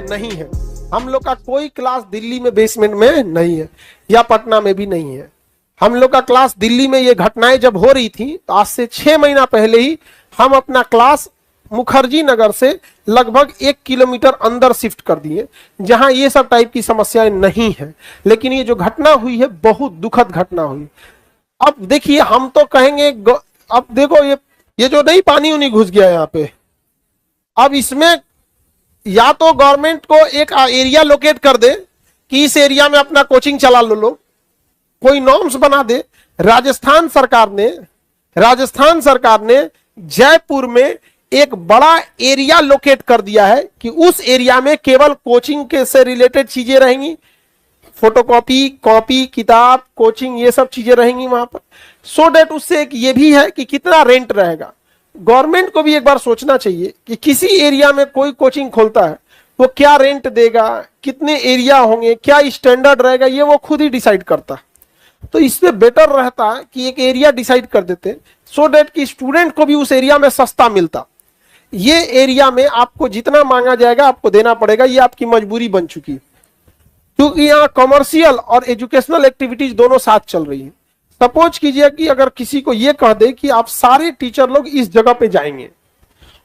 नहीं है। हम लोग का कोई क्लास दिल्ली में बेसमेंट में नहीं है या पटना में भी नहीं है। हम लोग का क्लास दिल्ली में ये घटनाएं जब हो रही थी तो आज से 6 महीना पहले ही हम अपना क्लास मुखर्जी नगर से लगभग 1 किलोमीटर अंदर शिफ्ट कर दिए, जहां ये सब टाइप की समस्याएं नहीं है। लेकिन ये जो घटना हुई है बहुत दुखद घटना हुई। अब देखिए हम तो कहेंगे अब देखो ये जो नहीं पानी उनी घुस गया यहाँ पे, अब इसमें या तो गवर्नमेंट को एक एरिया लोकेट कर दे कि इस एरिया में अपना कोचिंग चला लो लोग, कोई नॉर्म्स बना दे। राजस्थान सरकार ने जयपुर में एक बड़ा एरिया लोकेट कर दिया है कि उस एरिया में केवल कोचिंग के से रिलेटेड चीजें रहेंगी, फोटोकॉपी, कॉपी, किताब, कोचिंग, ये सब चीजें रहेंगी वहां पर। सो डेट उससे एक ये भी है कि कितना रेंट रहेगा। गवर्नमेंट को भी एक बार सोचना चाहिए कि किसी एरिया में कोई कोचिंग खोलता है वो क्या रेंट देगा, कितने एरिया होंगे, क्या स्टैंडर्ड रहेगा, ये वो खुद ही डिसाइड करता है। तो इससे बेटर रहता है कि एक एरिया डिसाइड कर देते सो डेट कि स्टूडेंट को भी उस एरिया में सस्ता मिलता। ये एरिया में आपको जितना मांगा जाएगा आपको देना पड़ेगा, ये आपकी मजबूरी बन चुकी है, क्योंकि यहाँ कमर्शियल और एजुकेशनल एक्टिविटीज दोनों साथ चल रही है। सपोज कीजिए कि अगर किसी को यह कह दे कि आप सारे टीचर लोग इस जगह पे जाएंगे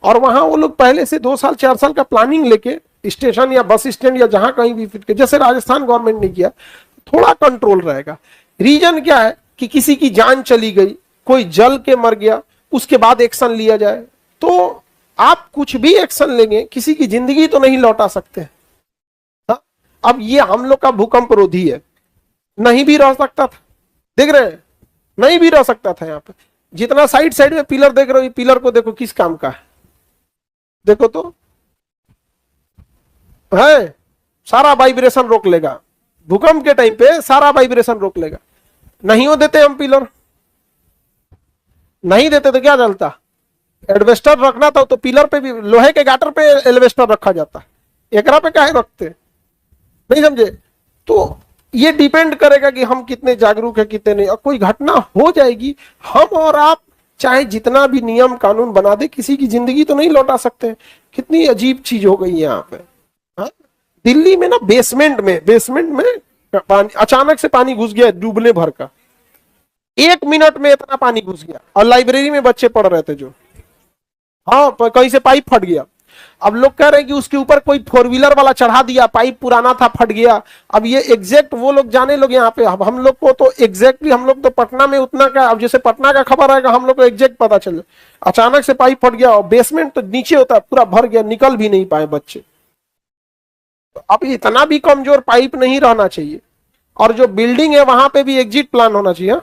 और वहां वो लोग पहले से 2 साल 4 साल का प्लानिंग लेके स्टेशन या बस स्टैंड या जहां कहीं भी फिट के, जैसे राजस्थान गवर्नमेंट ने किया, थोड़ा कंट्रोल रहेगा। रीजन क्या है कि किसी की जान चली गई, कोई जल के मर गया, उसके बाद एक्शन लिया जाए, तो आप कुछ भी एक्शन लेंगे किसी की जिंदगी तो नहीं लौटा सकते। अब ये हम लोग का भूकंप रोधी है, नहीं भी रह सकता था, देख रहे हैं, नहीं भी रह सकता था। यहाँ पे जितना साइड में पिलर देख रहे हो, पिलर को देखो किस काम का है, देखो तो है, सारा वाइब्रेशन रोक लेगा भूकंप के टाइम पे, सारा वाइब्रेशन रोक लेगा। नहीं हो देते हम पिलर, नहीं देते तो क्या चलता, एल्वेस्टर रखना था तो पिलर पे भी, लोहे के गाटर पे एल्वेस्टर रखा जाता, एकरा पे काहे रखते, नहीं समझे। तो ये डिपेंड करेगा कि हम कितने जागरूक है कितने नहीं। और कोई घटना हो जाएगी, हम और आप चाहे जितना भी नियम कानून बना दे, किसी की जिंदगी तो नहीं लौटा सकते। कितनी अजीब चीज हो गई है यहाँ पे। हाँ? दिल्ली में ना बेसमेंट में पानी, अचानक से पानी घुस गया डूबने भर का, 1 मिनट में इतना पानी घुस गया। और लाइब्रेरी में बच्चे पढ़ रहे थे जो, हाँ कहीं से पाइप फट गया। अब लोग कह रहे हैं कि उसके ऊपर कोई 4 व्हीलर वाला चढ़ा दिया, पाइप पुराना था फट गया। अब ये एग्जैक्ट वो लोग जाने लोग यहाँ पे, अब हम लोग को तो एग्जैक्टली, हम लोग तो पटना में उतना का, अब जैसे पटना का खबर आएगा हम लोग को एग्जैक्ट पता चले। अचानक से पाइप फट गया और बेसमेंट तो नीचे होता है, पूरा भर गया, निकल भी नहीं पाए बच्चे। तो अब इतना भी कमजोर पाइप नहीं रहना चाहिए। और जो बिल्डिंग है वहां पे भी एग्जिट प्लान होना चाहिए।